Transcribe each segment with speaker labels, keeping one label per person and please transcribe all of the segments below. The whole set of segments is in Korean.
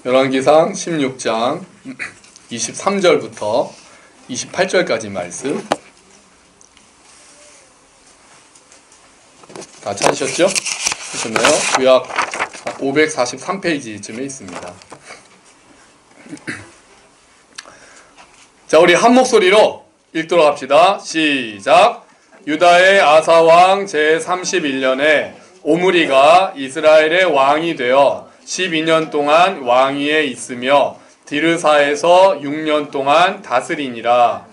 Speaker 1: 열왕기상 16장 23절부터 28절까지 말씀 다 찾으셨죠? 하셨나요? 구약 543페이지쯤에 있습니다. 자, 우리 한 목소리로 읽도록 합시다. 시작! 유다의 아사왕 제31년에 오므리가 이스라엘의 왕이 되어 12년 동안 왕위에 있으며 디르사에서 6년 동안 다스리니라.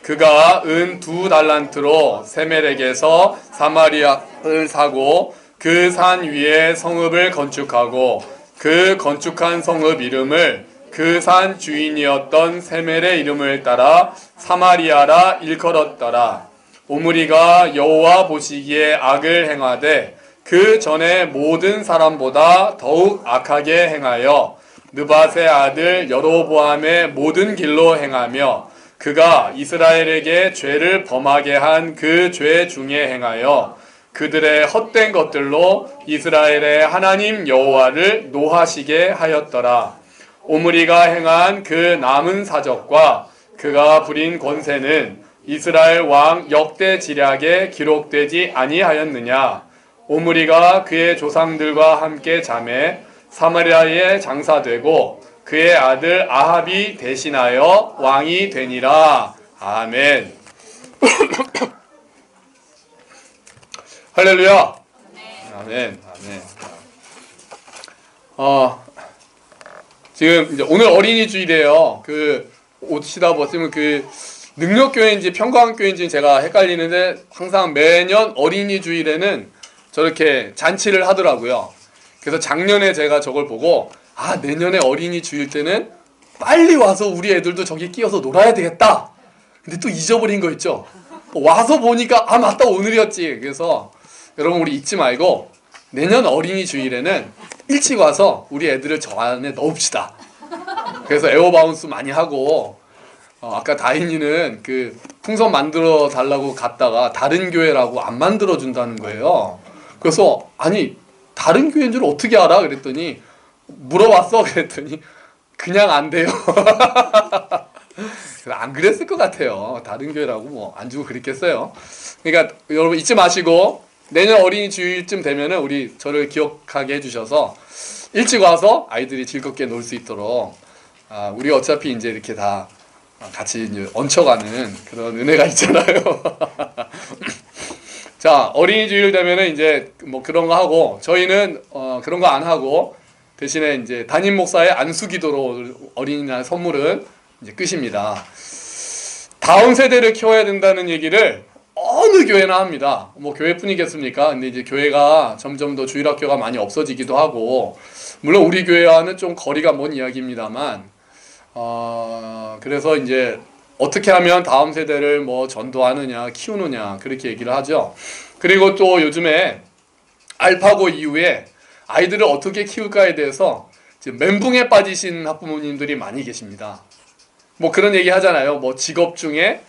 Speaker 1: 그가 은 2달란트로 세멜에게서 사마리아를 사고 그 산 위에 성읍을 건축하고 그 건축한 성읍 이름을 그 산 주인이었던 세멜의 이름을 따라 사마리아라 일컬었더라. 오므리가 여호와 보시기에 악을 행하되 그 전에 모든 사람보다 더욱 악하게 행하여 느밧의 아들 여로보암의 모든 길로 행하며 그가 이스라엘에게 죄를 범하게 한 그 죄 중에 행하여 그들의 헛된 것들로 이스라엘의 하나님 여호와를 노하시게 하였더라. 오므리가 행한 그 남은 사적과 그가 부린 권세는 이스라엘 왕 역대 지략에 기록되지 아니하였느냐. 오므리가 그의 조상들과 함께 잠에 사마리아에 장사되고 그의 아들 아합이 대신하여 왕이 되니라. 아멘. 할렐루야. 아멘. 아멘. 지금 이제 오늘 어린이 주일이에요. 오시다 보시면 능력교회인지 평강교회인지 제가 헷갈리는데 항상 매년 어린이 주일에는 저렇게 잔치를 하더라고요. 그래서 작년에 제가 저걸 보고 내년에 어린이 주일 때는 빨리 와서 우리 애들도 저기 끼어서 놀아야 되겠다. 근데 또 잊어버린 거 있죠. 와서 보니까 맞다 오늘이었지. 그래서 여러분 우리 잊지 말고 내년 어린이 주일에는 일찍 와서 우리 애들을 저 안에 넣읍시다. 그래서 에어바운스 많이 하고 아까 다인이는 풍선 만들어 달라고 갔다가 다른 교회라고 안 만들어 준다는 거예요. 그래서 다른 교회인 줄 어떻게 알아? 그랬더니 물어봤어. 그랬더니 그냥 안 돼요. 안 그랬을 것 같아요. 다른 교회라고 안 주고 그랬겠어요. 그러니까 여러분 잊지 마시고 내년 어린이 주일쯤 되면은 우리 저를 기억하게 해주셔서 일찍 와서 아이들이 즐겁게 놀 수 있도록 우리 어차피 이제 이렇게 다 같이 이제 얹혀가는 그런 은혜가 있잖아요. 자, 어린이 주일 되면은 이제 그런 거 하고 저희는 그런 거 안 하고 대신에 이제 담임 목사의 안수기도로 어린이날 선물은 이제 끝입니다. 다음 세대를 키워야 된다는 얘기를 어느 교회나 합니다. 교회뿐이겠습니까? 근데 이제 교회가 점점 더 주일학교가 많이 없어지기도 하고 물론 우리 교회와는 좀 거리가 먼 이야기입니다만 그래서 이제 어떻게 하면 다음 세대를 전도하느냐 키우느냐 그렇게 얘기를 하죠. 그리고 또 요즘에 알파고 이후에 아이들을 어떻게 키울까에 대해서 멘붕에 빠지신 학부모님들이 많이 계십니다. 그런 얘기 하잖아요. 직업 중에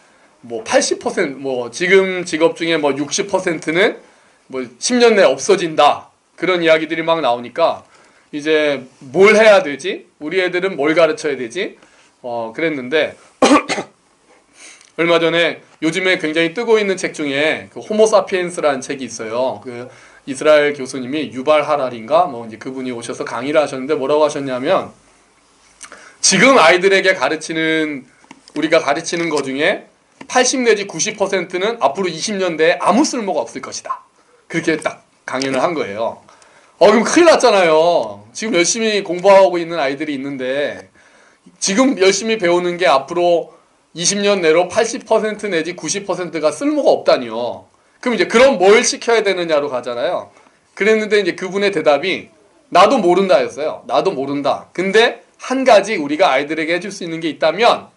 Speaker 1: 80% 지금 직업 중에 60%는 10년 내에 없어진다. 그런 이야기들이 막 나오니까 이제 뭘 해야 되지? 우리 애들은 뭘 가르쳐야 되지? 그랬는데 얼마 전에 요즘에 굉장히 뜨고 있는 책 중에 호모사피엔스라는 책이 있어요. 이스라엘 교수님이 유발 하랄인가 이제 그분이 오셔서 강의를 하셨는데 뭐라고 하셨냐면 지금 아이들에게 우리가 가르치는 것 중에 80 내지 90%는 앞으로 20년 내에 아무 쓸모가 없을 것이다. 그렇게 딱 강연을 한 거예요. 그럼 큰일 났잖아요. 지금 열심히 공부하고 있는 아이들이 있는데 지금 열심히 배우는 게 앞으로 20년 내로 80% 내지 90%가 쓸모가 없다니요. 그럼 이제 그럼 뭘 시켜야 되느냐로 가잖아요. 그랬는데 이제 그분의 대답이 나도 모른다 였어요. 나도 모른다. 근데 한 가지 우리가 아이들에게 해줄 수 있는 게 있다면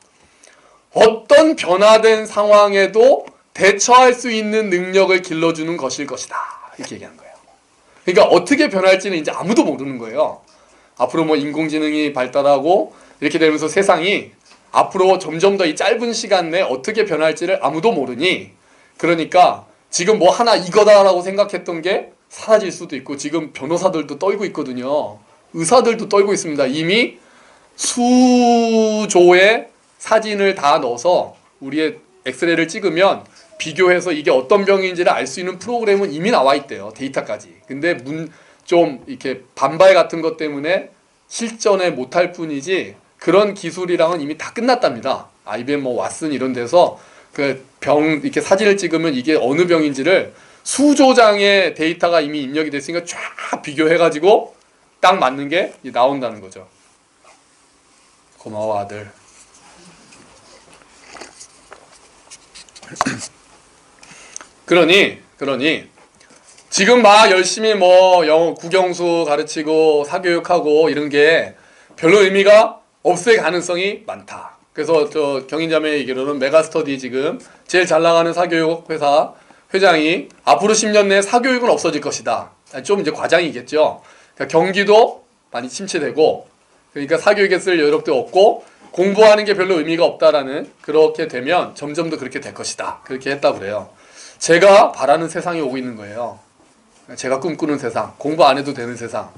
Speaker 1: 어떤 변화된 상황에도 대처할 수 있는 능력을 길러주는 것일 것이다. 이렇게 얘기한 거예요. 그러니까 어떻게 변할지는 이제 아무도 모르는 거예요. 앞으로 인공지능이 발달하고 이렇게 되면서 세상이 앞으로 점점 더 이 짧은 시간 내에 어떻게 변할지를 아무도 모르니 그러니까 지금 하나 이거다라고 생각했던 게 사라질 수도 있고 지금 변호사들도 떨고 있거든요. 의사들도 떨고 있습니다. 이미 수조의 사진을 다 넣어서 우리의 엑스레이를 찍으면 비교해서 이게 어떤 병인지를 알 수 있는 프로그램은 이미 나와 있대요. 데이터까지. 근데 좀 이렇게 반발 같은 것 때문에 실전에 못할 뿐이지 그런 기술이랑은 이미 다 끝났답니다. IBM 뭐 왓슨 이런 데서 그 병 이렇게 사진을 찍으면 이게 어느 병인지를 수조 장의 데이터가 이미 입력이 됐으니까 쫙 비교해가지고 딱 맞는 게 나온다는 거죠. 고마워 아들. 그러니 지금 막 열심히 뭐 영어 국영수 가르치고 사교육하고 이런 게 별로 의미가 없을 가능성이 많다. 그래서 저 경인자매 얘기로는 메가스터디 지금 제일 잘 나가는 사교육 회사 회장이 앞으로 10년 내에 사교육은 없어질 것이다. 좀 이제 과장이겠죠. 그러니까 경기도 많이 침체되고 그러니까 사교육에 쓸 여력도 없고 공부하는 게 별로 의미가 없다라는 그렇게 되면 점점 더 그렇게 될 것이다. 그렇게 했다고 그래요. 제가 바라는 세상이 오고 있는 거예요. 제가 꿈꾸는 세상, 공부 안 해도 되는 세상.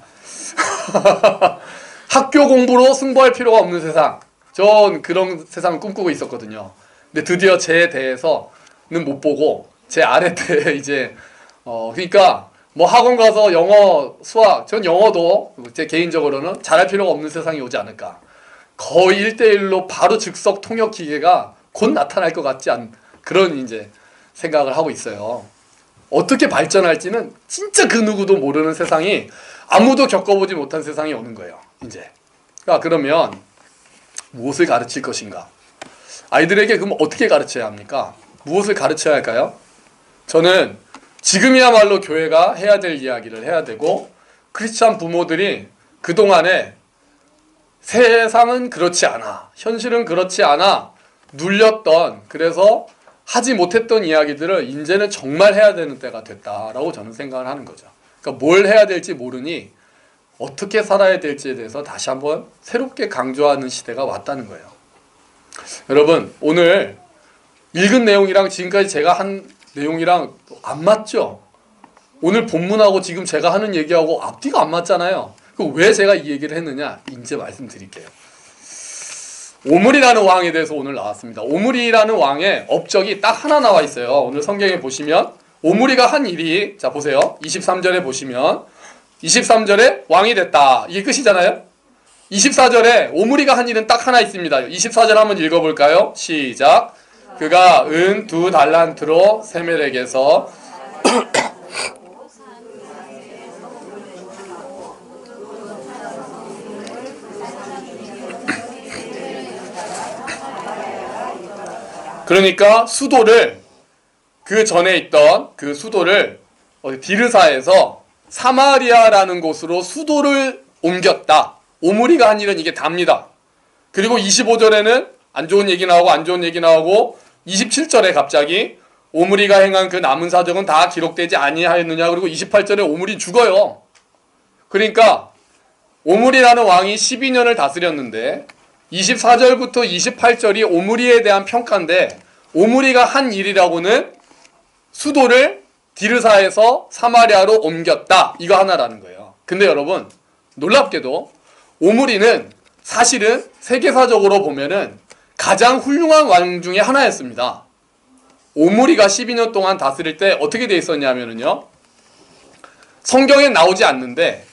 Speaker 1: 학교 공부로 승부할 필요가 없는 세상. 전 그런 세상을 꿈꾸고 있었거든요. 근데 드디어 제 대에서는 못 보고 제 아래 대 이제 그러니까 뭐 학원 가서 영어, 수학, 전 영어도 제 개인적으로는 잘할 필요가 없는 세상이 오지 않을까. 거의 1대1로 바로 즉석 통역 기계가 곧 나타날 것 같지 않은 그런 이제 생각을 하고 있어요. 어떻게 발전할지는 진짜 그 누구도 모르는 세상이 아무도 겪어보지 못한 세상이 오는 거예요. 이제. 그러면 무엇을 가르칠 것인가? 아이들에게 그럼 어떻게 가르쳐야 합니까? 무엇을 가르쳐야 할까요? 저는 지금이야말로 교회가 해야 될 이야기를 해야 되고 크리스찬 부모들이 그동안에 세상은 그렇지 않아, 현실은 그렇지 않아 눌렸던 그래서 하지 못했던 이야기들을 이제는 정말 해야 되는 때가 됐다라고 저는 생각을 하는 거죠. 그러니까 뭘 해야 될지 모르니 어떻게 살아야 될지에 대해서 다시 한번 새롭게 강조하는 시대가 왔다는 거예요. 여러분 오늘 읽은 내용이랑 지금까지 제가 한 내용이랑 안 맞죠? 오늘 본문하고 지금 제가 하는 얘기하고 앞뒤가 안 맞잖아요. 왜 제가 이 얘기를 했느냐? 이제 말씀드릴게요. 오므리라는 왕에 대해서 오늘 나왔습니다. 오므리라는 왕의 업적이 딱 하나 나와 있어요. 오늘 성경에 보시면 오므리가 한 일이 자 보세요. 23절에 보시면 23절에 왕이 됐다. 이게 끝이잖아요. 24절에 오므리가 한 일은 딱 하나 있습니다. 24절 한번 읽어볼까요? 시작. 그가 은 2달란트로 세멜에게서 그러니까 수도를 그 전에 있던 그 수도를 디르사에서 사마리아라는 곳으로 수도를 옮겼다. 오므리가 한 일은 이게 답니다. 그리고 25절에는 안 좋은 얘기 나오고 안 좋은 얘기 나오고 27절에 갑자기 오므리가 행한 그 남은 사적은 다 기록되지 아니하였느냐. 그리고 28절에 오므리 죽어요. 그러니까 오므리라는 왕이 12년을 다스렸는데 24절부터 28절이 오므리에 대한 평가인데 오므리가 한 일이라고는 수도를 디르사에서 사마리아로 옮겼다. 이거 하나라는 거예요. 근데 여러분 놀랍게도 오므리는 사실은 세계사적으로 보면은 가장 훌륭한 왕 중에 하나였습니다. 오므리가 12년 동안 다스릴 때 어떻게 돼 있었냐면요. 성경에 나오지 않는데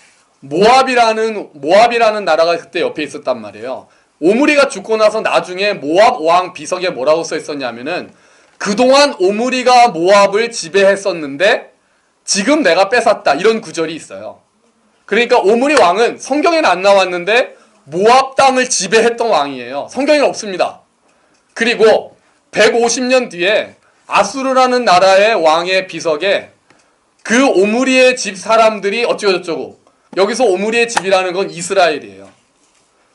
Speaker 1: 모압이라는 나라가 그때 옆에 있었단 말이에요. 오므리가 죽고 나서 나중에 모압 왕 비석에 뭐라고 써 있었냐면은 그동안 오므리가 모압을 지배했었는데 지금 내가 뺏었다. 이런 구절이 있어요. 그러니까 오므리 왕은 성경에는 안 나왔는데 모압 땅을 지배했던 왕이에요. 성경에는 없습니다. 그리고 150년 뒤에 아수르라는 나라의 왕의 비석에 그 오므리의 집 사람들이 어쩌고저쩌고 여기서 오므리의 집이라는 건 이스라엘이에요.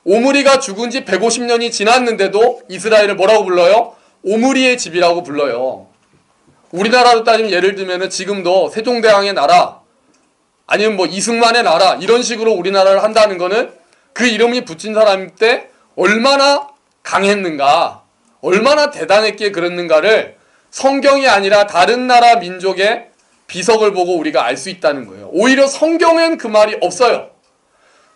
Speaker 1: 오므리가 죽은 지 150년이 지났는데도 이스라엘을 뭐라고 불러요? 오므리의 집이라고 불러요. 우리나라로 따지면 예를 들면 지금도 세종대왕의 나라 아니면 뭐 이승만의 나라 이런 식으로 우리나라를 한다는 거는 그 이름이 붙인 사람 때 얼마나 강했는가 얼마나 대단했기에 그랬는가를 성경이 아니라 다른 나라 민족의 비석을 보고 우리가 알 수 있다는 거예요. 오히려 성경엔 그 말이 없어요.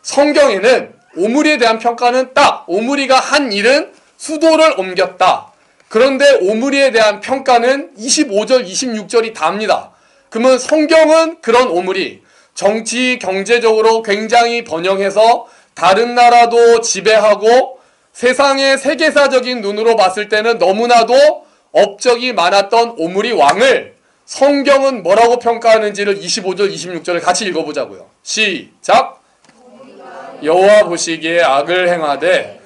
Speaker 1: 성경에는 오므리에 대한 평가는 딱 오므리가 한 일은 수도를 옮겼다. 그런데 오므리에 대한 평가는 25절, 26절이 답니다. 그러면 성경은 그런 오므리, 정치, 경제적으로 굉장히 번영해서 다른 나라도 지배하고 세상의 세계사적인 눈으로 봤을 때는 너무나도 업적이 많았던 오므리 왕을 성경은 뭐라고 평가하는지를 25절, 26절을 같이 읽어보자고요. 시작! 여호와 보시기에 악을 행하되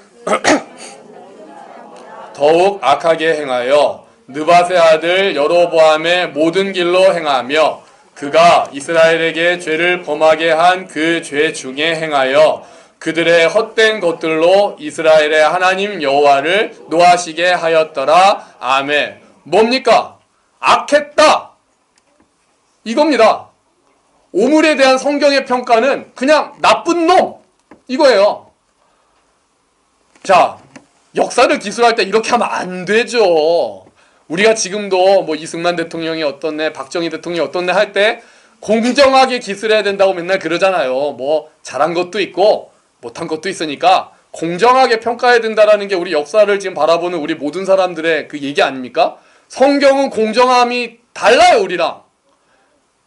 Speaker 1: 더욱 악하게 행하여 느밧의 아들 여로보암의 모든 길로 행하며 그가 이스라엘에게 죄를 범하게 한 그 죄 중에 행하여 그들의 헛된 것들로 이스라엘의 하나님 여호와를 노하시게 하였더라. 아멘. 뭡니까? 악했다. 이겁니다. 오므리에 대한 성경의 평가는 그냥 나쁜 놈 이거예요. 자, 역사를 기술할 때 이렇게 하면 안 되죠. 우리가 지금도 뭐 이승만 대통령이 어떻네, 박정희 대통령이 어떻네 할 때 공정하게 기술해야 된다고 맨날 그러잖아요. 뭐 잘한 것도 있고 못한 것도 있으니까 공정하게 평가해야 된다라는 게 우리 역사를 지금 바라보는 우리 모든 사람들의 그 얘기 아닙니까? 성경은 공정함이 달라요, 우리랑.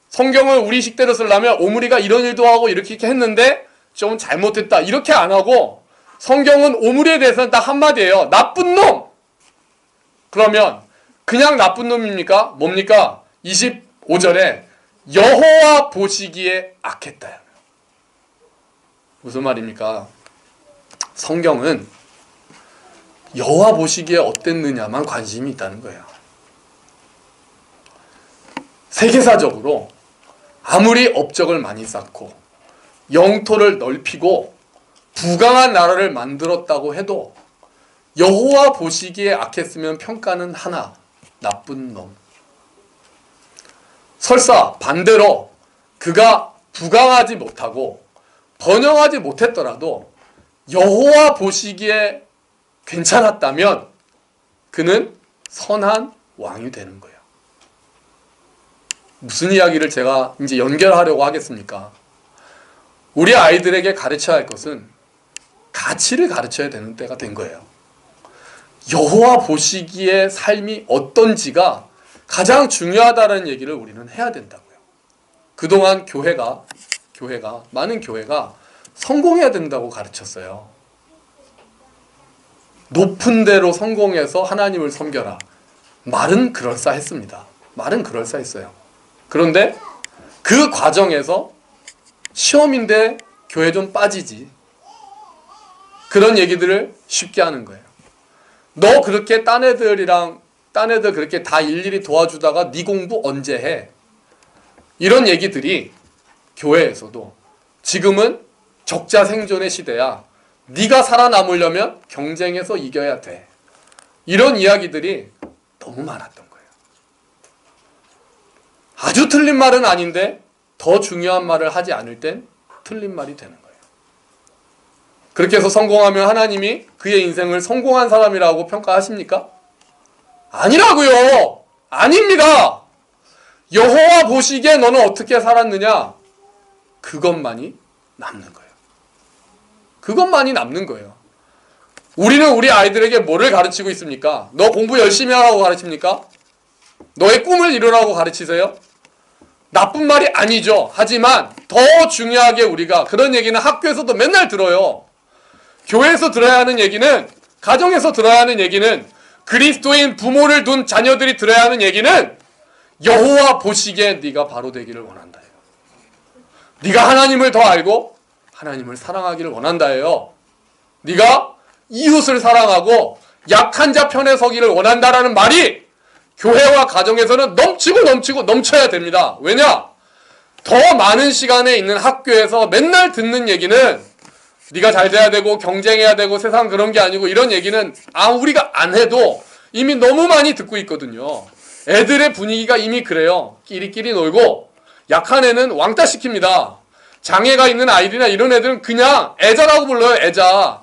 Speaker 1: 성경을 우리 식대로 쓰려면 오므리가 이런 일도 하고 이렇게 했는데 좀 잘못했다 이렇게 안 하고 성경은 오므리에 대해서는 딱 한마디예요. 나쁜 놈! 그러면 그냥 나쁜 놈입니까? 뭡니까? 25절에 여호와 보시기에 악했다. 무슨 말입니까? 성경은 여호와 보시기에 어땠느냐만 관심이 있다는 거예요. 세계사적으로 아무리 업적을 많이 쌓고 영토를 넓히고 부강한 나라를 만들었다고 해도 여호와 보시기에 악했으면 평가는 하나, 나쁜 놈. 설사 반대로 그가 부강하지 못하고 번영하지 못했더라도 여호와 보시기에 괜찮았다면 그는 선한 왕이 되는 거예요. 무슨 이야기를 제가 이제 연결하려고 하겠습니까? 우리 아이들에게 가르쳐야 할 것은 가치를 가르쳐야 되는 때가 된 거예요. 여호와 보시기에 삶이 어떤지가 가장 중요하다는 얘기를 우리는 해야 된다고요. 그동안 많은 교회가 성공해야 된다고 가르쳤어요. 높은 데로 성공해서 하나님을 섬겨라. 말은 그럴싸했습니다. 말은 그럴싸했어요. 그런데 그 과정에서 시험인데 교회 좀 빠지지. 그런 얘기들을 쉽게 하는 거예요. 너 그렇게 딴 애들 그렇게 다 일일이 도와주다가 네 공부 언제 해? 이런 얘기들이 교회에서도 지금은 적자 생존의 시대야. 네가 살아남으려면 경쟁에서 이겨야 돼. 이런 이야기들이 너무 많았던 거예요. 아주 틀린 말은 아닌데 더 중요한 말을 하지 않을 땐 틀린 말이 되는 거예요. 그렇게 해서 성공하면 하나님이 그의 인생을 성공한 사람이라고 평가하십니까? 아니라고요. 아닙니다. 여호와 보시기에 너는 어떻게 살았느냐? 그것만이 남는 거예요. 그것만이 남는 거예요. 우리는 우리 아이들에게 뭐를 가르치고 있습니까? 너 공부 열심히 하라고 가르칩니까? 너의 꿈을 이루라고 가르치세요? 나쁜 말이 아니죠. 하지만 더 중요하게 우리가 그런 얘기는 학교에서도 맨날 들어요. 교회에서 들어야 하는 얘기는, 가정에서 들어야 하는 얘기는, 그리스도인 부모를 둔 자녀들이 들어야 하는 얘기는 여호와 보시기에 네가 바로 되기를 원한다. 네가 하나님을 더 알고 하나님을 사랑하기를 원한다예요. 네가 이웃을 사랑하고 약한 자 편에 서기를 원한다라는 말이 교회와 가정에서는 넘치고 넘쳐야 됩니다. 왜냐? 더 많은 시간에 있는 학교에서 맨날 듣는 얘기는 네가 잘 돼야 되고 경쟁해야 되고 세상 그런 게 아니고 이런 얘기는 우리가 안 해도 이미 너무 많이 듣고 있거든요. 애들의 분위기가 이미 그래요. 끼리끼리 놀고 약한 애는 왕따 시킵니다. 장애가 있는 아이들이나 이런 애들은 그냥 애자라고 불러요. 애자.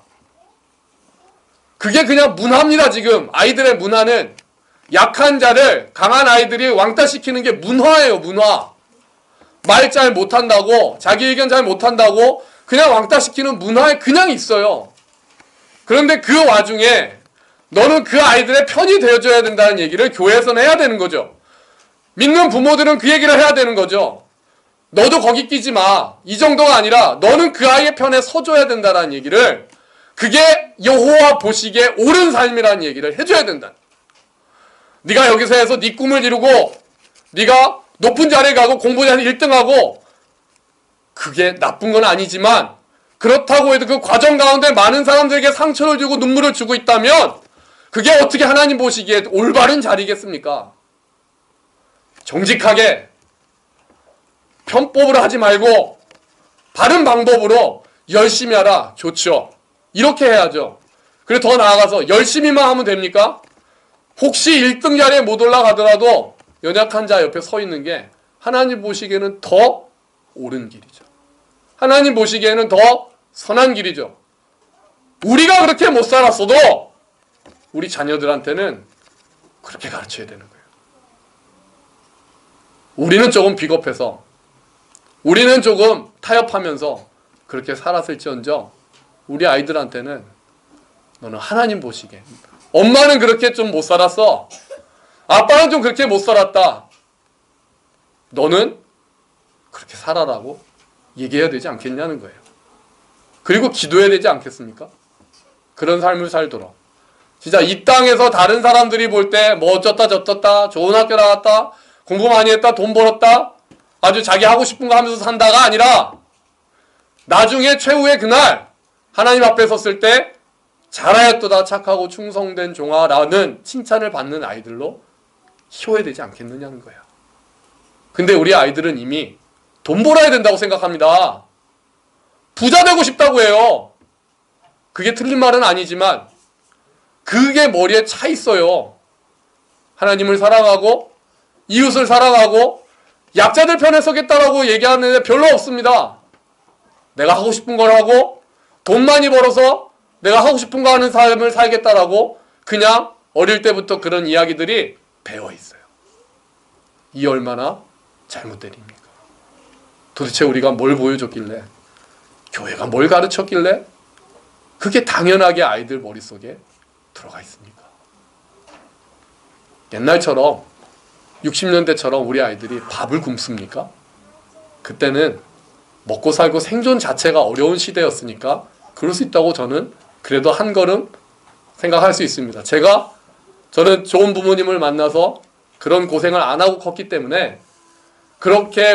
Speaker 1: 그게 그냥 문화입니다. 지금 아이들의 문화는 약한 자를 강한 아이들이 왕따 시키는 게 문화예요. 문화. 말 잘 못한다고, 자기 의견 잘 못한다고 그냥 왕따시키는 문화에 그냥 있어요. 그런데 그 와중에 너는 그 아이들의 편이 되어줘야 된다는 얘기를 교회에서는 해야 되는 거죠. 믿는 부모들은 그 얘기를 해야 되는 거죠. 너도 거기 끼지 마. 이 정도가 아니라 너는 그 아이의 편에 서줘야 된다는 얘기를, 그게 여호와 보시기에 옳은 삶이라는 얘기를 해줘야 된다. 네가 여기서 해서 네 꿈을 이루고 네가 높은 자리에 가고 공부에서 1등하고 그게 나쁜 건 아니지만, 그렇다고 해도 그 과정 가운데 많은 사람들에게 상처를 주고 눈물을 주고 있다면 그게 어떻게 하나님 보시기에 올바른 자리겠습니까? 정직하게 편법으로 하지 말고 바른 방법으로 열심히 하라. 좋죠. 이렇게 해야죠. 그리고 더 나아가서 열심히만 하면 됩니까? 혹시 1등 자리에 못 올라가더라도 연약한 자 옆에 서 있는 게 하나님 보시기에는 더 옳은 길이죠. 하나님 보시기에는 더 선한 길이죠. 우리가 그렇게 못 살았어도 우리 자녀들한테는 그렇게 가르쳐야 되는 거예요. 우리는 조금 비겁해서, 우리는 조금 타협하면서 그렇게 살았을지언정 우리 아이들한테는 너는 하나님 보시기에, 엄마는 그렇게 좀 못 살았어, 아빠는 좀 그렇게 못 살았다, 너는 그렇게 살아라고 얘기해야 되지 않겠냐는 거예요. 그리고 기도해야 되지 않겠습니까? 그런 삶을 살도록. 진짜 이 땅에서 다른 사람들이 볼 때 뭐 어쩌다 저쩌다, 좋은 학교 나왔다, 공부 많이 했다, 돈 벌었다, 아주 자기 하고 싶은 거 하면서 산다가 아니라 나중에 최후의 그날 하나님 앞에 섰을 때 잘하였도다 착하고 충성된 종아라는 칭찬을 받는 아이들로 키워야 되지 않겠느냐는 거예요. 근데 우리 아이들은 이미 돈 벌어야 된다고 생각합니다. 부자 되고 싶다고 해요. 그게 틀린 말은 아니지만 그게 머리에 차 있어요. 하나님을 사랑하고 이웃을 사랑하고 약자들 편에 서겠다라고 얘기하는데 별로 없습니다. 내가 하고 싶은 걸 하고 돈 많이 벌어서 내가 하고 싶은 거 하는 삶을 살겠다라고 그냥 어릴 때부터 그런 이야기들이 배어 있어요. 이 얼마나 잘못된 일입니까? 도대체 우리가 뭘 보여줬길래, 교회가 뭘 가르쳤길래 그게 당연하게 아이들 머릿속에 들어가 있습니까? 옛날처럼 60년대처럼 우리 아이들이 밥을 굶습니까? 그때는 먹고 살고 생존 자체가 어려운 시대였으니까 그럴 수 있다고 저는 그래도 한 걸음 생각할 수 있습니다. 저는 좋은 부모님을 만나서 그런 고생을 안 하고 컸기 때문에 그렇게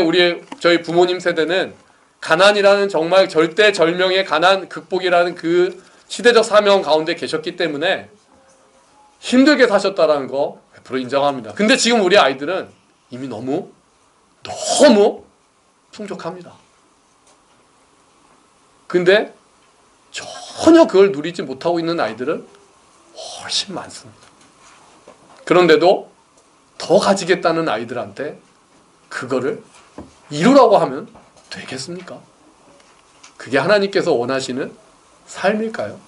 Speaker 1: 저희 부모님 세대는 가난이라는 정말 절대절명의 가난 극복이라는 그 시대적 사명 가운데 계셨기 때문에 힘들게 사셨다는 거 100% 인정합니다. 근데 지금 우리 아이들은 이미 너무 풍족합니다. 근데 전혀 그걸 누리지 못하고 있는 아이들은 훨씬 많습니다. 그런데도 더 가지겠다는 아이들한테 그거를 이루라고 하면 되겠습니까? 그게 하나님께서 원하시는 삶일까요?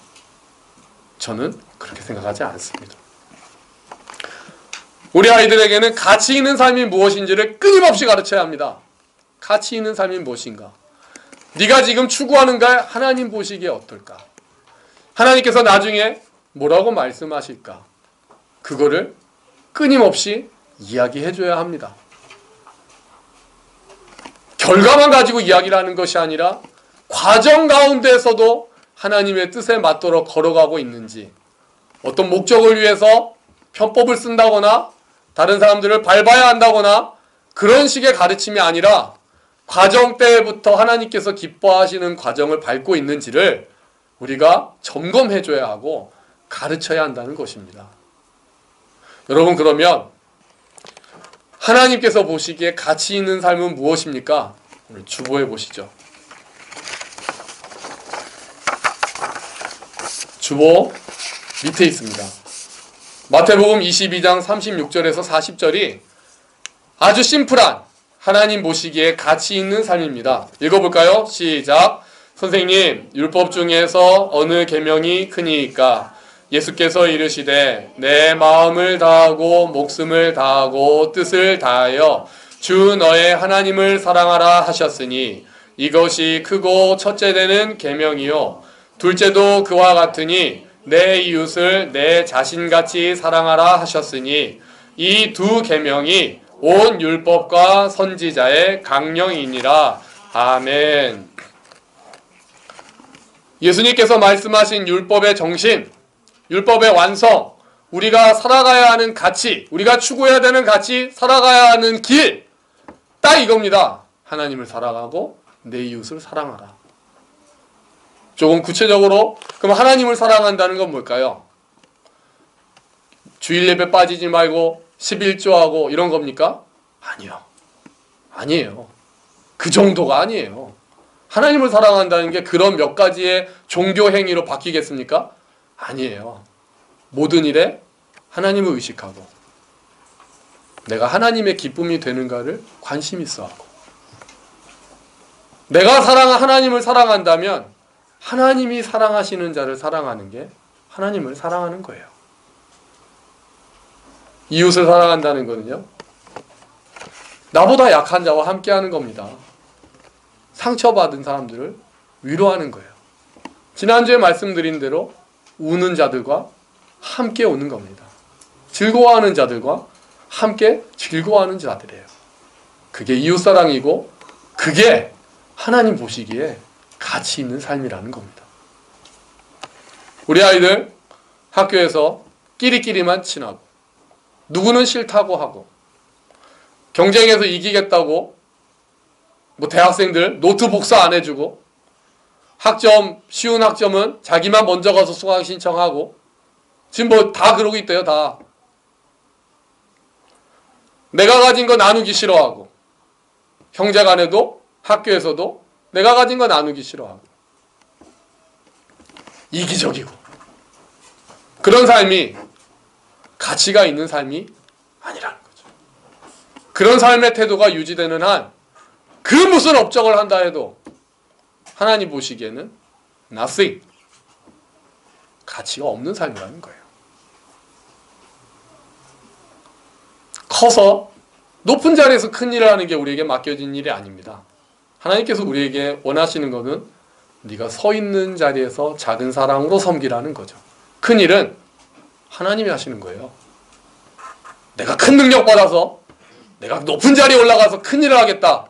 Speaker 1: 저는 그렇게 생각하지 않습니다. 우리 아이들에게는 가치 있는 삶이 무엇인지를 끊임없이 가르쳐야 합니다. 가치 있는 삶이 무엇인가? 네가 지금 추구하는가? 하나님 보시기에 어떨까? 하나님께서 나중에 뭐라고 말씀하실까? 그거를 끊임없이 이야기해줘야 합니다. 결과만 가지고 이야기를 하는 것이 아니라 과정 가운데에서도 하나님의 뜻에 맞도록 걸어가고 있는지, 어떤 목적을 위해서 편법을 쓴다거나 다른 사람들을 밟아야 한다거나 그런 식의 가르침이 아니라 과정 때부터 하나님께서 기뻐하시는 과정을 밟고 있는지를 우리가 점검해줘야 하고 가르쳐야 한다는 것입니다. 여러분, 그러면 하나님께서 보시기에 가치 있는 삶은 무엇입니까? 오늘 주보해 보시죠. 주보 밑에 있습니다. 마태복음 22장 36절에서 40절이 아주 심플한 하나님 보시기에 가치 있는 삶입니다. 읽어볼까요? 시작. 선생님, 율법 중에서 어느 계명이 크니까? 예수께서 이르시되 내 마음을 다하고 목숨을 다하고 뜻을 다하여 주 너의 하나님을 사랑하라 하셨으니 이것이 크고 첫째되는 계명이요 둘째도 그와 같으니 내 이웃을 내 자신같이 사랑하라 하셨으니 이 두 계명이 온 율법과 선지자의 강령이니라. 아멘. 예수님께서 말씀하신 율법의 정신, 율법의 완성, 우리가 살아가야 하는 가치, 우리가 추구해야 되는 가치, 살아가야 하는 길, 딱 이겁니다. 하나님을 사랑하고 내 이웃을 사랑하라. 조금 구체적으로 그럼 하나님을 사랑한다는 건 뭘까요? 주일 예배 빠지지 말고 11조하고 이런 겁니까? 아니요. 아니에요. 그 정도가 아니에요. 하나님을 사랑한다는 게 그런 몇 가지의 종교 행위로 바뀌겠습니까? 아니에요. 모든 일에 하나님을 의식하고 내가 하나님의 기쁨이 되는가를 관심 있어 하고 내가 하나님을 사랑한다면 하나님이 사랑하시는 자를 사랑하는 게 하나님을 사랑하는 거예요. 이웃을 사랑한다는 거는요. 나보다 약한 자와 함께하는 겁니다. 상처받은 사람들을 위로하는 거예요. 지난주에 말씀드린 대로 우는 자들과 함께 우는 겁니다. 즐거워하는 자들과 함께 즐거워하는 자들이에요. 그게 이웃사랑이고 그게 하나님 보시기에 가치 있는 삶이라는 겁니다. 우리 아이들 학교에서 끼리끼리만 친하고 누구는 싫다고 하고 경쟁에서 이기겠다고 뭐 대학생들 노트 복사 안 해주고 학점 쉬운 학점은 자기만 먼저 가서 수강 신청하고 지금 뭐 다 그러고 있대요. 다. 내가 가진 거 나누기 싫어하고 형제간에도 학교에서도 내가 가진 거 나누기 싫어하고 이기적이고 그런 삶이 가치가 있는 삶이 아니라는 거죠. 그런 삶의 태도가 유지되는 한 그 무슨 업적을 한다 해도 하나님 보시기에는 nothing, 가치가 없는 삶이라는 거예요. 커서 높은 자리에서 큰 일을 하는 게 우리에게 맡겨진 일이 아닙니다. 하나님께서 우리에게 원하시는 것은 네가 서 있는 자리에서 작은 사랑으로 섬기라는 거죠. 큰 일은 하나님이 하시는 거예요. 내가 큰 능력 받아서 내가 높은 자리에 올라가서 큰 일을 하겠다.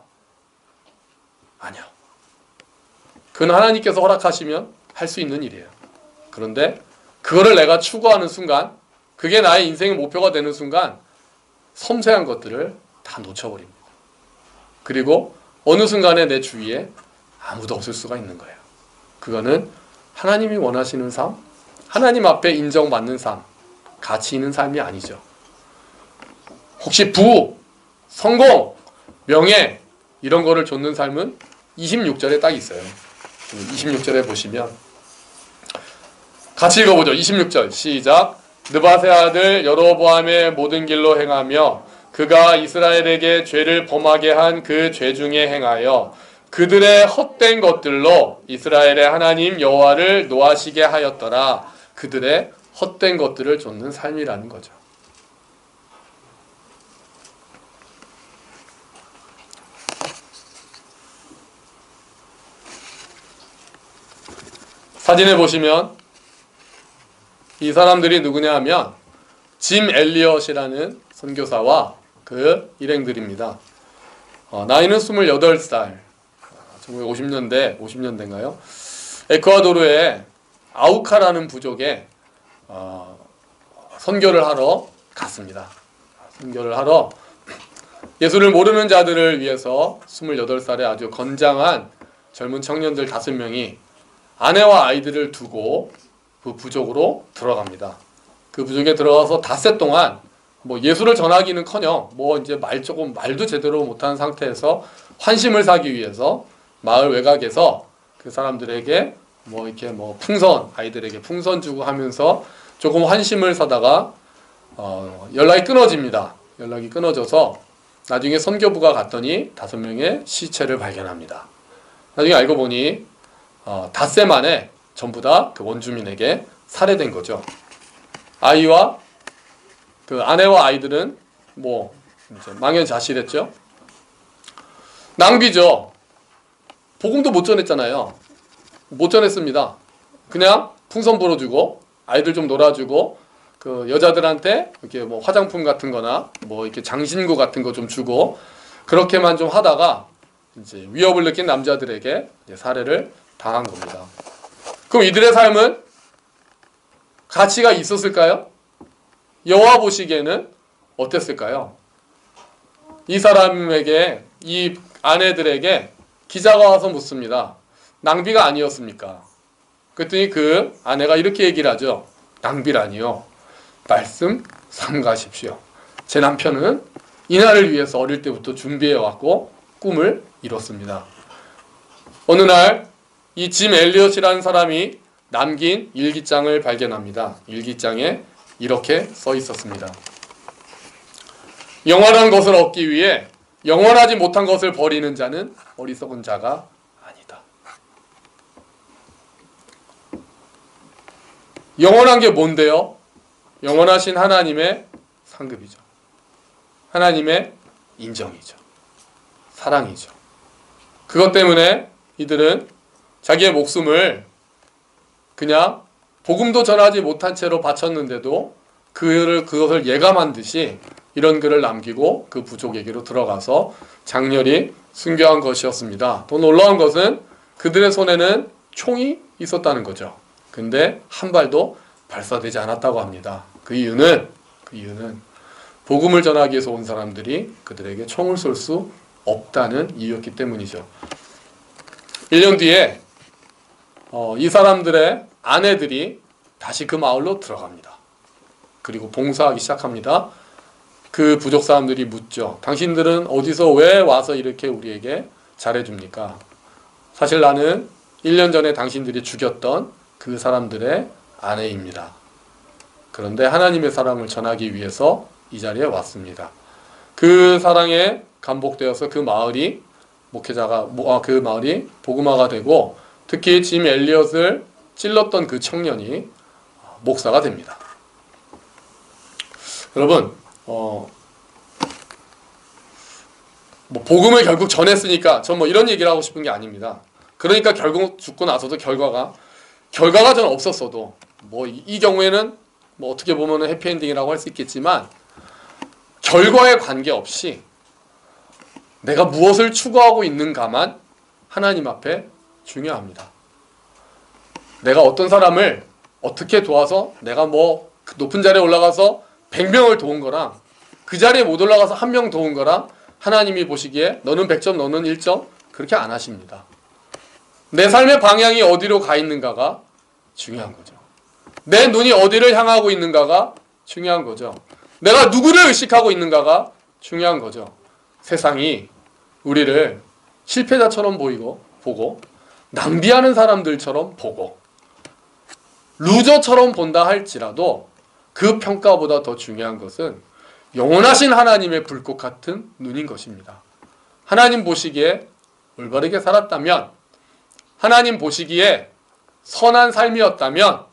Speaker 1: 아니야. 그건 하나님께서 허락하시면 할 수 있는 일이에요. 그런데 그거를 내가 추구하는 순간, 그게 나의 인생의 목표가 되는 순간 섬세한 것들을 다 놓쳐버립니다. 그리고 어느 순간에 내 주위에 아무도 없을 수가 있는 거예요. 그거는 하나님이 원하시는 삶, 하나님 앞에 인정받는 삶, 가치 있는 삶이 아니죠. 혹시 부, 성공, 명예 이런 거를 좇는 삶은 26절에 딱 있어요. 26절에 보시면 같이 읽어보죠. 26절 시작. 느밧의 아들 여로보암의 모든 길로 행하며 그가 이스라엘에게 죄를 범하게 한 그 죄 중에 행하여 그들의 헛된 것들로 이스라엘의 하나님 여호와를 노하시게 하였더라. 그들의 헛된 것들을 좇는 삶이라는 거죠. 사진을 보시면 이 사람들이 누구냐 하면 짐 엘리엇이라는 선교사와 그 일행들입니다. 나이는 28살, 1950년대인가요? 에콰도르의 아우카라는 부족에 선교를 하러 갔습니다. 선교를 하러 예수를 모르는 자들을 위해서 28살의 아주 건장한 젊은 청년들 5명이 아내와 아이들을 두고 그 부족으로 들어갑니다. 그 부족에 들어가서 닷새 동안 뭐 예수를 전하기는커녕 뭐 이제 말도 제대로 못하는 상태에서 환심을 사기 위해서 마을 외곽에서 그 사람들에게 뭐 이렇게 뭐 풍선, 아이들에게 풍선 주고 하면서 조금 환심을 사다가 연락이 끊어집니다. 연락이 끊어져서 나중에 선교부가 갔더니 5명의 시체를 발견합니다. 나중에 알고 보니 닷새 만에 전부 다 그 원주민에게 살해된 거죠. 아이와 그 아내와 아이들은 뭐 이제 망연자실했죠. 낭비죠. 복음도 못 전했잖아요. 못 전했습니다. 그냥 풍선 불어주고 아이들 좀 놀아주고 그 여자들한테 이렇게 뭐 화장품 같은 거나 뭐 이렇게 장신구 같은 거 좀 주고 그렇게만 좀 하다가 이제 위협을 느낀 남자들에게 이제 살해를 당한 겁니다. 그럼 이들의 삶은 가치가 있었을까요? 여호와 보시기에는 어땠을까요? 이 사람에게, 이 아내들에게 기자가 와서 묻습니다. 낭비가 아니었습니까? 그랬더니 그 아내가 이렇게 얘기를 하죠. 낭비라니요. 말씀 삼가십시오. 제 남편은 이날을 위해서 어릴 때부터 준비해왔고 꿈을 이뤘습니다. 어느 날 이 짐 엘리엇이라는 사람이 남긴 일기장을 발견합니다. 일기장에 이렇게 써 있었습니다. 영원한 것을 얻기 위해 영원하지 못한 것을 버리는 자는 어리석은 자가 아니다. 영원한 게 뭔데요? 영원하신 하나님의 상급이죠. 하나님의 인정이죠. 사랑이죠. 그것 때문에 이들은 자기의 목숨을 그냥 복음도 전하지 못한 채로 바쳤는데도 그것을 예감한 듯이 이런 글을 남기고 그 부족에게로 들어가서 장렬히 순교한 것이었습니다. 더 놀라운 것은 그들의 손에는 총이 있었다는 거죠. 근데 한 발도 발사되지 않았다고 합니다. 그 이유는 복음을 전하기 위해서 온 사람들이 그들에게 총을 쏠 수 없다는 이유였기 때문이죠. 1년 뒤에 이 사람들의 아내들이 다시 그 마을로 들어갑니다. 그리고 봉사하기 시작합니다. 그 부족 사람들이 묻죠. 당신들은 어디서 왜 와서 이렇게 우리에게 잘해줍니까? 사실 나는 1년 전에 당신들이 죽였던 그 사람들의 아내입니다. 그런데 하나님의 사랑을 전하기 위해서 이 자리에 왔습니다. 그 사랑에 감복되어서 그 마을이 그 마을이 복음화가 되고 특히 짐 엘리엇을 찔렀던 그 청년이 목사가 됩니다. 여러분, 뭐 복음을 결국 전했으니까 전 뭐 이런 얘기를 하고 싶은 게 아닙니다. 그러니까 결국 죽고 나서도 결과가 저는 없었어도 뭐 이 경우에는 뭐 어떻게 보면 해피엔딩이라고 할 수 있겠지만 결과에 관계없이 내가 무엇을 추구하고 있는가만 하나님 앞에 중요합니다. 내가 어떤 사람을 어떻게 도와서 내가 뭐 높은 자리에 올라가서 100명을 도운 거랑 그 자리에 못 올라가서 1명 도운 거랑 하나님이 보시기에 너는 100점 너는 1점 그렇게 안 하십니다. 내 삶의 방향이 어디로 가 있는가가 중요한 거죠. 내 눈이 어디를 향하고 있는가가 중요한 거죠. 내가 누구를 의식하고 있는가가 중요한 거죠. 세상이 우리를 실패자처럼 보고 낭비하는 사람들처럼 보고 루저처럼 본다 할지라도 그 평가보다 더 중요한 것은 영원하신 하나님의 불꽃 같은 눈인 것입니다. 하나님 보시기에 올바르게 살았다면, 하나님 보시기에 선한 삶이었다면,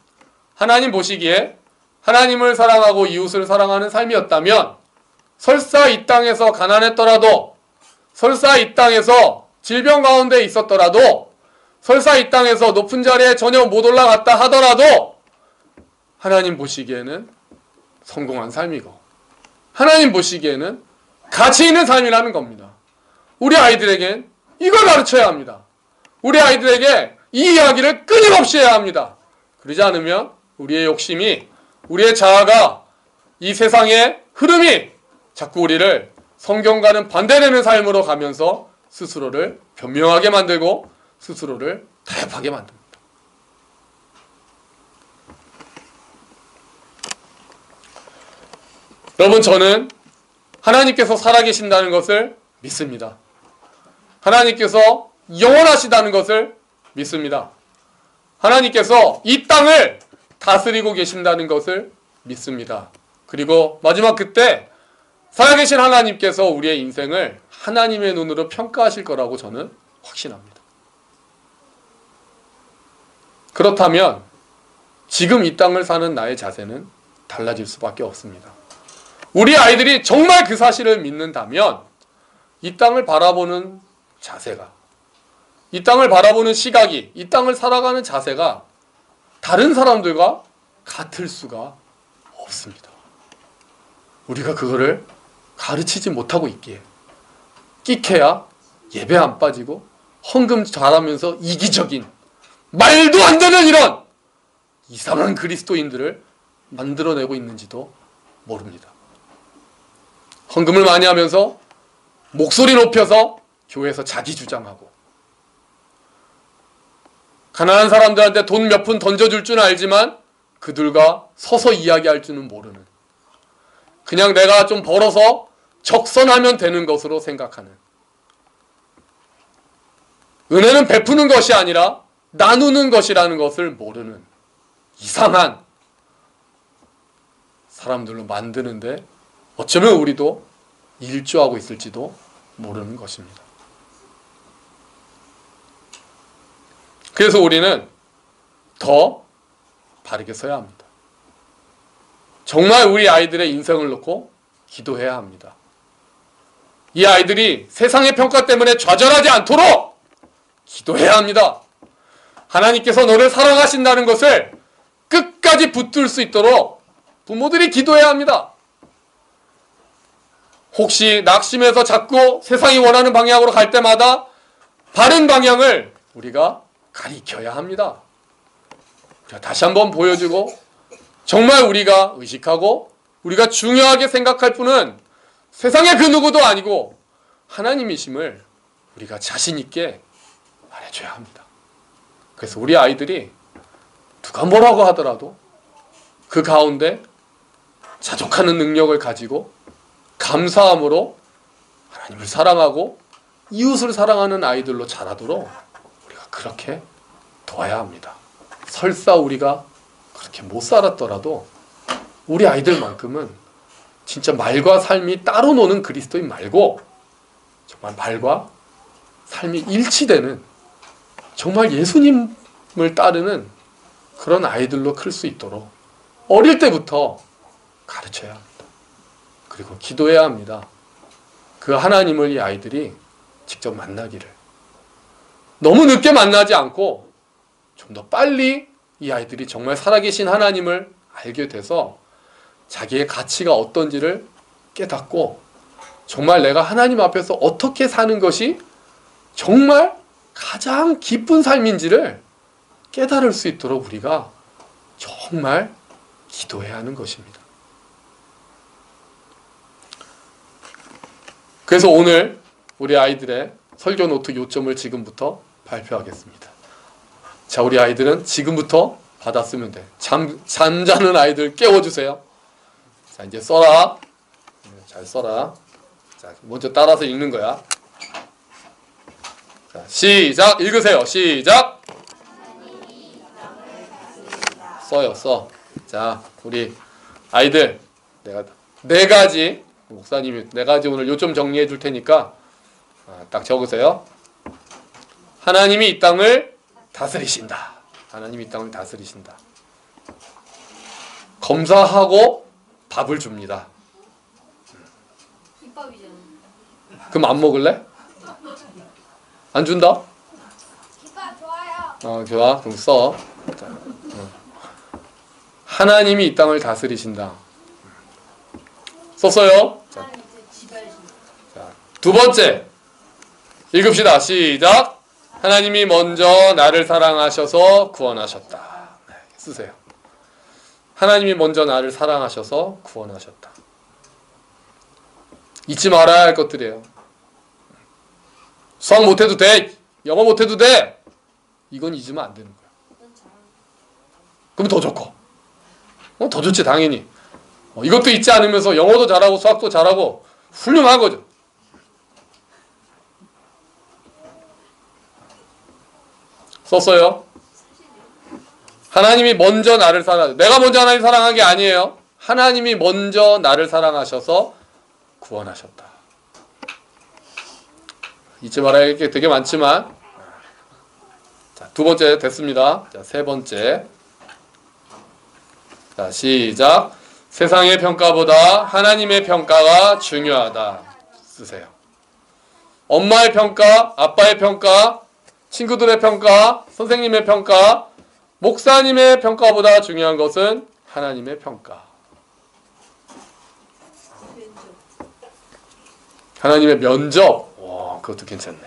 Speaker 1: 하나님 보시기에 하나님을 사랑하고 이웃을 사랑하는 삶이었다면 설사 이 땅에서 가난했더라도, 설사 이 땅에서 질병 가운데 있었더라도, 설사 이 땅에서 높은 자리에 전혀 못 올라갔다 하더라도 하나님 보시기에는 성공한 삶이고 하나님 보시기에는 가치 있는 삶이라는 겁니다. 우리 아이들에겐 이걸 가르쳐야 합니다. 우리 아이들에게 이 이야기를 끊임없이 해야 합니다. 그러지 않으면 우리의 욕심이, 우리의 자아가, 이 세상의 흐름이 자꾸 우리를 성경과는 반대되는 삶으로 가면서 스스로를 변명하게 만들고 스스로를 타협하게 만듭니다. 여러분, 저는 하나님께서 살아계신다는 것을 믿습니다. 하나님께서 영원하시다는 것을 믿습니다. 하나님께서 이 땅을 다스리고 계신다는 것을 믿습니다. 그리고 마지막 그때 살아계신 하나님께서 우리의 인생을 하나님의 눈으로 평가하실 거라고 저는 확신합니다. 그렇다면 지금 이 땅을 사는 나의 자세는 달라질 수밖에 없습니다. 우리 아이들이 정말 그 사실을 믿는다면 이 땅을 바라보는 자세가, 이 땅을 바라보는 시각이, 이 땅을 살아가는 자세가 다른 사람들과 같을 수가 없습니다. 우리가 그거를 가르치지 못하고 있기에 끼케야 예배 안 빠지고 헌금 잘하면서 이기적인 말도 안 되는 이런 이상한 그리스도인들을 만들어내고 있는지도 모릅니다. 헌금을 많이 하면서 목소리 높여서 교회에서 자기 주장하고 가난한 사람들한테 돈 몇 푼 던져줄 줄 알지만 그들과 서서 이야기할 줄은 모르는, 그냥 내가 좀 벌어서 적선하면 되는 것으로 생각하는, 은혜는 베푸는 것이 아니라 나누는 것이라는 것을 모르는 이상한 사람들로 만드는데 어쩌면 우리도 일조하고 있을지도 모르는 것입니다. 그래서 우리는 더 바르게 서야 합니다. 정말 우리 아이들의 인생을 놓고 기도해야 합니다. 이 아이들이 세상의 평가 때문에 좌절하지 않도록 기도해야 합니다. 하나님께서 너를 사랑하신다는 것을 끝까지 붙들 수 있도록 부모들이 기도해야 합니다. 혹시 낙심해서 자꾸 세상이 원하는 방향으로 갈 때마다 바른 방향을 우리가 가리켜야 합니다. 다시 한번 보여주고, 정말 우리가 의식하고 우리가 중요하게 생각할 분은 세상의 그 누구도 아니고 하나님이심을 우리가 자신 있게 말해줘야 합니다. 그래서 우리 아이들이 누가 뭐라고 하더라도 그 가운데 자족하는 능력을 가지고 감사함으로 하나님을 사랑하고 이웃을 사랑하는 아이들로 자라도록 우리가 그렇게 도와야 합니다. 설사 우리가 그렇게 못 살았더라도 우리 아이들만큼은 진짜 말과 삶이 따로 노는 그리스도인 말고 정말 말과 삶이 일치되는, 정말 예수님을 따르는 그런 아이들로 클 수 있도록 어릴 때부터 가르쳐야 합니다. 그리고 기도해야 합니다. 그 하나님을 이 아이들이 직접 만나기를. 너무 늦게 만나지 않고 좀 더 빨리 이 아이들이 정말 살아계신 하나님을 알게 돼서 자기의 가치가 어떤지를 깨닫고 정말 내가 하나님 앞에서 어떻게 사는 것이 정말 가장 기쁜 삶인지를 깨달을 수 있도록 우리가 정말 기도해야 하는 것입니다. 그래서 오늘 우리 아이들의 설교 노트 요점을 지금부터 발표하겠습니다. 자, 우리 아이들은 지금부터 받았으면 돼. 잠자는 아이들 깨워주세요. 자, 이제 써라. 잘 써라. 자, 먼저 따라서 읽는 거야. 자, 시작. 읽으세요. 시작. 써요. 써. 자, 우리 아이들, 내가 네 가지, 목사님이 네 가지 오늘 요점 정리해 줄 테니까 딱 적으세요. 하나님이 이 땅을 다스리신다. 하나님이 이 땅을 다스리신다. 검사하고 밥을 줍니다.
Speaker 2: 김밥이잖아.
Speaker 1: 그럼 안 먹을래? 안 준다?
Speaker 2: 김밥 좋아요.
Speaker 1: 좋아. 그럼 써. 자, 하나님이 이 땅을 다스리신다. 썼어요? 자, 두 번째 읽읍시다. 시작. 하나님이 먼저 나를 사랑하셔서 구원하셨다. 네, 쓰세요. 하나님이 먼저 나를 사랑하셔서 구원하셨다. 잊지 말아야 할 것들이에요. 수학 못해도 돼. 영어 못해도 돼. 이건 잊으면 안 되는 거야. 그럼 더 좋고. 더 좋지 당연히. 이것도 잊지 않으면서 영어도 잘하고 수학도 잘하고 훌륭한 거죠. 썼어요. 하나님이 먼저 나를 내가 먼저 하나님 사랑한 게 아니에요. 하나님이 먼저 나를 사랑하셔서 구원하셨다. 잊지 말아야 할 게 되게 많지만, 자, 두 번째 됐습니다. 자, 세 번째. 자, 시작. 세상의 평가보다 하나님의 평가가 중요하다. 쓰세요. 엄마의 평가, 아빠의 평가, 친구들의 평가, 선생님의 평가, 목사님의 평가보다 중요한 것은 하나님의 평가. 하나님의 면접. 와, 그것도 괜찮네.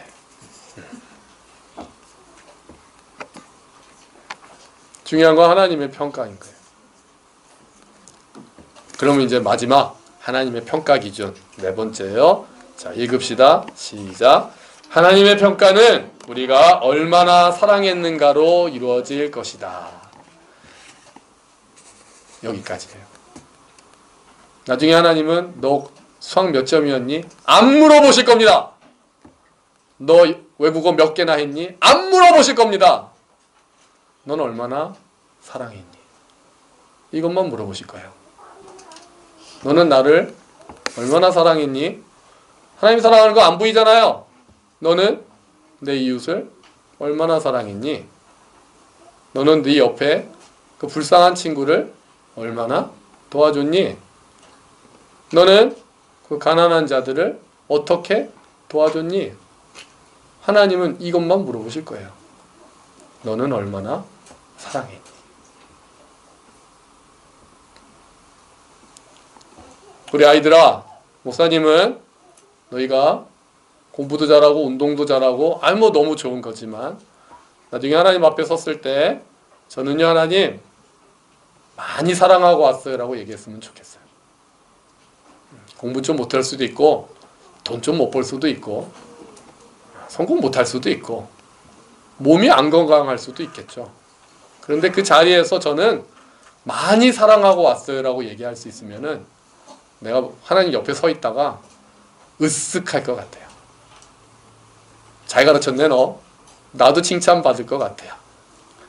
Speaker 1: 중요한 건 하나님의 평가인 거예요. 그러면 이제 마지막 하나님의 평가 기준 네 번째요. 자, 읽읍시다. 시작. 하나님의 평가는 우리가 얼마나 사랑했는가로 이루어질 것이다. 여기까지예요. 나중에 하나님은 너 수학 몇 점이었니? 안 물어보실 겁니다. 너 외국어 몇 개나 했니? 안 물어보실 겁니다. 넌 얼마나 사랑했니? 이것만 물어보실 거예요. 너는 나를 얼마나 사랑했니? 하나님 사랑하는 거 안 보이잖아요. 너는 내 이웃을 얼마나 사랑했니? 너는 네 옆에 그 불쌍한 친구를 얼마나 도와줬니? 너는 그 가난한 자들을 어떻게 도와줬니? 하나님은 이것만 물어보실 거예요. 너는 얼마나 사랑했니? 우리 아이들아, 목사님은 너희가 공부도 잘하고 운동도 잘하고 뭐 너무 좋은 거지만 나중에 하나님 앞에 섰을 때 저는요 하나님 많이 사랑하고 왔어요 라고 얘기했으면 좋겠어요. 공부 좀 못할 수도 있고 돈 좀 못 벌 수도 있고 성공 못할 수도 있고 몸이 안 건강할 수도 있겠죠. 그런데 그 자리에서 저는 많이 사랑하고 왔어요 라고 얘기할 수 있으면은 내가 하나님 옆에 서 있다가 으쓱할 것 같아요. 잘 가르쳤네 너. 나도 칭찬받을 것 같아요.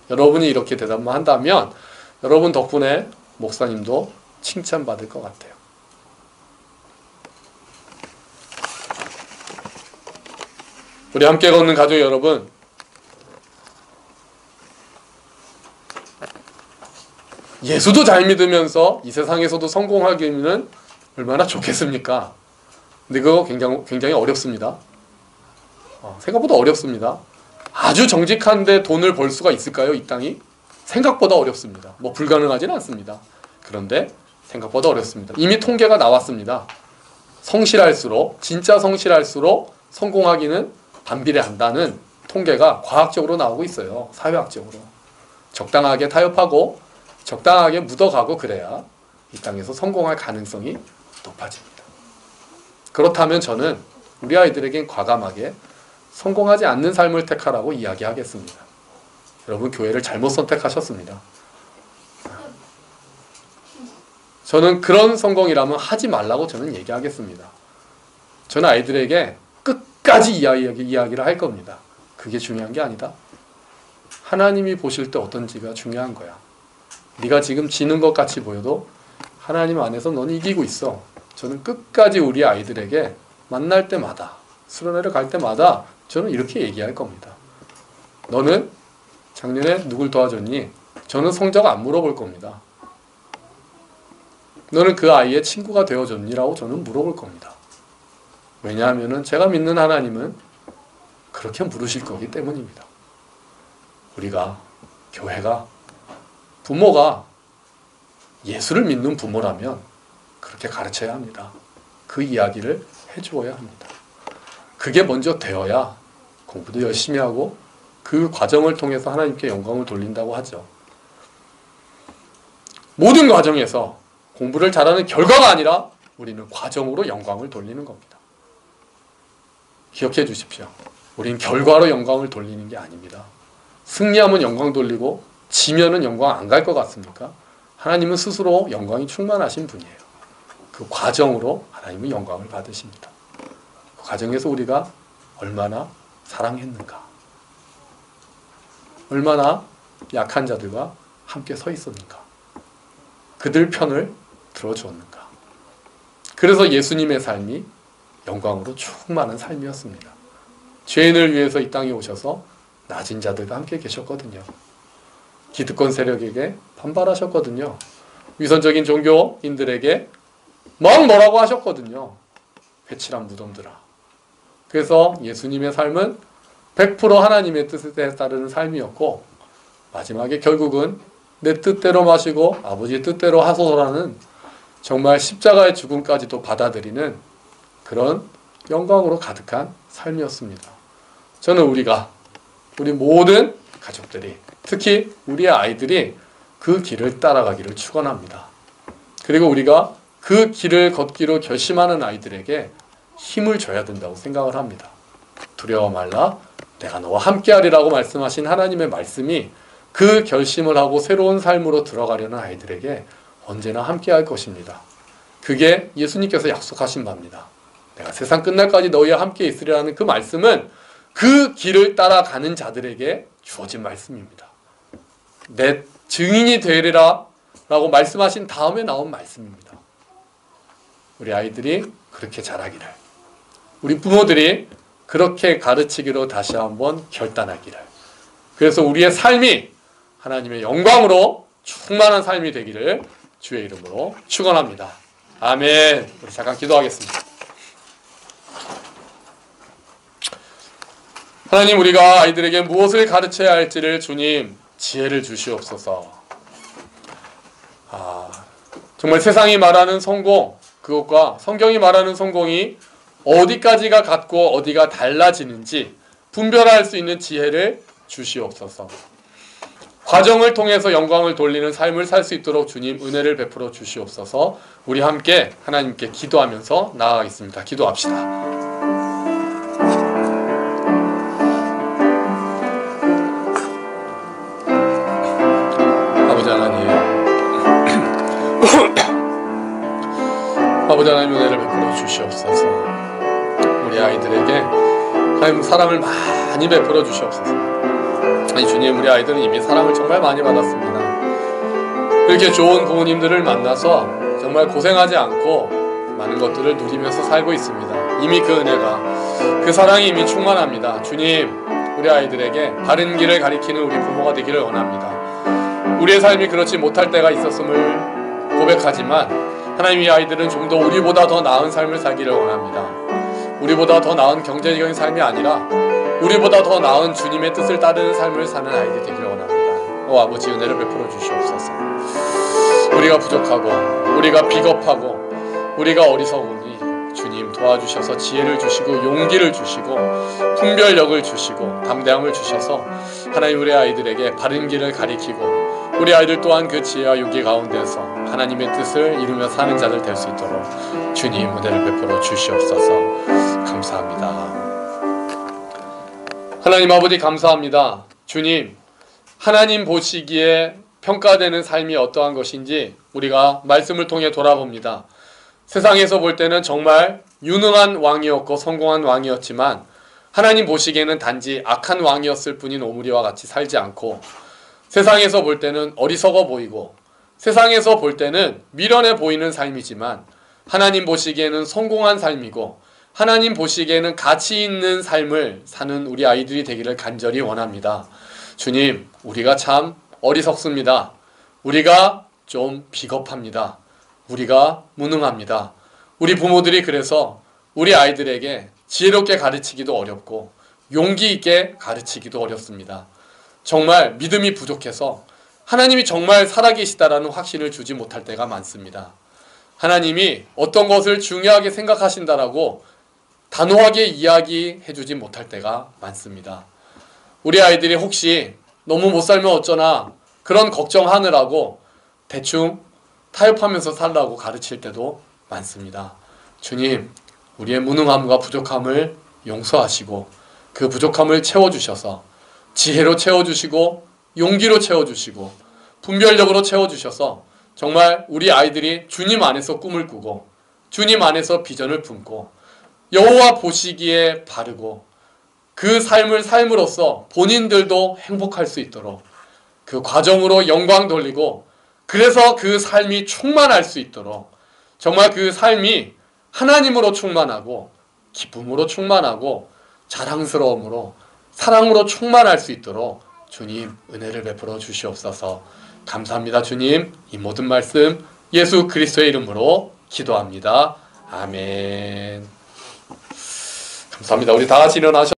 Speaker 1: 여러분이 이렇게 대답만 한다면 여러분 덕분에 목사님도 칭찬받을 것 같아요. 우리 함께 걷는 가족 여러분, 예수도 잘 믿으면서 이 세상에서도 성공하기는 얼마나 좋겠습니까? 근데 그거 굉장히 어렵습니다. 생각보다 어렵습니다. 아주 정직한데 돈을 벌 수가 있을까요? 이 땅이? 생각보다 어렵습니다. 뭐 불가능하진 않습니다. 그런데 생각보다 어렵습니다. 이미 통계가 나왔습니다. 성실할수록, 진짜 성실할수록 성공하기는 반비례한다는 통계가 과학적으로 나오고 있어요. 사회학적으로. 적당하게 타협하고 적당하게 묻어가고 그래야 이 땅에서 성공할 가능성이 높아집니다. 그렇다면 저는 우리 아이들에겐 과감하게 성공하지 않는 삶을 택하라고 이야기하겠습니다. 여러분 교회를 잘못 선택하셨습니다. 저는 그런 성공이라면 하지 말라고 저는 얘기하겠습니다. 저는 아이들에게 끝까지 이야기를 할 겁니다. 그게 중요한 게 아니다. 하나님이 보실 때 어떤지가 중요한 거야. 네가 지금 지는 것 같이 보여도 하나님 안에서 너는 이기고 있어. 저는 끝까지 우리 아이들에게 만날 때마다 수련회를 갈 때마다 저는 이렇게 얘기할 겁니다. 너는 작년에 누굴 도와줬니? 저는 성적 안 물어볼 겁니다. 너는 그 아이의 친구가 되어줬니? 라고 저는 물어볼 겁니다. 왜냐하면 제가 믿는 하나님은 그렇게 물으실 거기 때문입니다. 우리가 교회가 부모가 예수를 믿는 부모라면 그렇게 가르쳐야 합니다. 그 이야기를 해주어야 합니다. 그게 먼저 되어야 공부도 열심히 하고 그 과정을 통해서 하나님께 영광을 돌린다고 하죠. 모든 과정에서 공부를 잘하는 결과가 아니라 우리는 과정으로 영광을 돌리는 겁니다. 기억해 주십시오. 우리는 결과로 영광을 돌리는 게 아닙니다. 승리하면 영광 돌리고 지면은 영광 안 갈 것 같습니까? 하나님은 스스로 영광이 충만하신 분이에요. 그 과정으로 하나님은 영광을 받으십니다. 그 과정에서 우리가 얼마나 사랑했는가, 얼마나 약한 자들과 함께 서 있었는가, 그들 편을 들어주었는가. 그래서 예수님의 삶이 영광으로 충만한 삶이었습니다. 죄인을 위해서 이 땅에 오셔서 낮은 자들과 함께 계셨거든요. 기득권 세력에게 반발하셨거든요. 위선적인 종교인들에게 막 뭐라고 하셨거든요. 회칠한 무덤들아. 그래서 예수님의 삶은 100% 하나님의 뜻에 따르는 삶이었고 마지막에 결국은 내 뜻대로 마시고 아버지의 뜻대로 하소서라는 정말 십자가의 죽음까지도 받아들이는 그런 영광으로 가득한 삶이었습니다. 저는 우리 모든 가족들이, 특히 우리의 아이들이 그 길을 따라가기를 축원합니다. 그리고 우리가 그 길을 걷기로 결심하는 아이들에게 힘을 줘야 된다고 생각을 합니다. 두려워 말라, 내가 너와 함께하리라고 말씀하신 하나님의 말씀이 그 결심을 하고 새로운 삶으로 들어가려는 아이들에게 언제나 함께할 것입니다. 그게 예수님께서 약속하신 바입니다. 내가 세상 끝날까지 너희와 함께 있으리라는 그 말씀은 그 길을 따라가는 자들에게 주어진 말씀입니다. 내 증인이 되리라 라고 말씀하신 다음에 나온 말씀입니다. 우리 아이들이 그렇게 자라기를, 우리 부모들이 그렇게 가르치기로 다시 한번 결단하기를, 그래서 우리의 삶이 하나님의 영광으로 충만한 삶이 되기를 주의 이름으로 축원합니다. 아멘. 우리 잠깐 기도하겠습니다. 하나님, 우리가 아이들에게 무엇을 가르쳐야 할지를 주님 지혜를 주시옵소서. 정말 세상이 말하는 성공, 그것과 성경이 말하는 성공이 어디까지가 같고 어디가 달라지는지 분별할 수 있는 지혜를 주시옵소서. 과정을 통해서 영광을 돌리는 삶을 살 수 있도록 주님 은혜를 베풀어 주시옵소서. 우리 함께 하나님께 기도하면서 나아가겠습니다. 기도합시다. 아버지 하나님, 은혜를 베풀어 주시옵소서. 우리 아이들에게 하나님 사랑을 많이 베풀어 주시옵소서. 아니 주님, 우리 아이들은 이미 사랑을 정말 많이 받았습니다. 이렇게 좋은 부모님들을 만나서 정말 고생하지 않고 많은 것들을 누리면서 살고 있습니다. 이미 그 은혜가, 그 사랑이 이미 충만합니다. 주님, 우리 아이들에게 바른 길을 가리키는 우리 부모가 되기를 원합니다. 우리의 삶이 그렇지 못할 때가 있었음을 고백하지만 하나님, 이 아이들은 좀 더 우리보다 더 나은 삶을 살기를 원합니다. 우리보다 더 나은 경제적인 삶이 아니라 우리보다 더 나은 주님의 뜻을 따르는 삶을 사는 아이들이 되기를 원합니다. 아버지, 은혜를 베풀어 주시옵소서. 우리가 부족하고 우리가 비겁하고 우리가 어리석으니 주님 도와주셔서 지혜를 주시고 용기를 주시고 분별력을 주시고 담대함을 주셔서 하나님, 우리 아이들에게 바른 길을 가리키고 우리 아이들 또한 그 지혜와 용기 가운데서 하나님의 뜻을 이루며 사는 자들 될 수 있도록 주님 은혜를 베풀어 주시옵소서. 감사합니다. 하나님 아버지, 감사합니다. 주님, 하나님 보시기에 평가되는 삶이 어떠한 것인지 우리가 말씀을 통해 돌아봅니다. 세상에서 볼 때는 정말 유능한 왕이었고 성공한 왕이었지만 하나님 보시기에는 단지 악한 왕이었을 뿐인 오므리와 같이 살지 않고, 세상에서 볼 때는 어리석어 보이고 세상에서 볼 때는 미련해 보이는 삶이지만 하나님 보시기에는 성공한 삶이고 하나님 보시기에는 가치 있는 삶을 사는 우리 아이들이 되기를 간절히 원합니다. 주님, 우리가 참 어리석습니다. 우리가 좀 비겁합니다. 우리가 무능합니다. 우리 부모들이 그래서 우리 아이들에게 지혜롭게 가르치기도 어렵고 용기 있게 가르치기도 어렵습니다. 정말 믿음이 부족해서 하나님이 정말 살아계시다라는 확신을 주지 못할 때가 많습니다. 하나님이 어떤 것을 중요하게 생각하신다라고 단호하게 이야기해 주지 못할 때가 많습니다. 우리 아이들이 혹시 너무 못 살면 어쩌나 그런 걱정하느라고 대충 타협하면서 살라고 가르칠 때도 많습니다. 주님, 우리의 무능함과 부족함을 용서하시고 그 부족함을 채워주셔서 지혜로 채워주시고 용기로 채워주시고 분별력으로 채워주셔서 정말 우리 아이들이 주님 안에서 꿈을 꾸고 주님 안에서 비전을 품고 여호와 보시기에 바르고 그 삶을 삶으로써 본인들도 행복할 수 있도록 그 과정으로 영광 돌리고 그래서 그 삶이 충만할 수 있도록 정말 그 삶이 하나님으로 충만하고 기쁨으로 충만하고 자랑스러움으로 사랑으로 충만할 수 있도록 주님 은혜를 베풀어 주시옵소서. 감사합니다. 주님, 이 모든 말씀 예수 그리스도의 이름으로 기도합니다. 아멘. 감사합니다. 우리 다 같이 일어나셔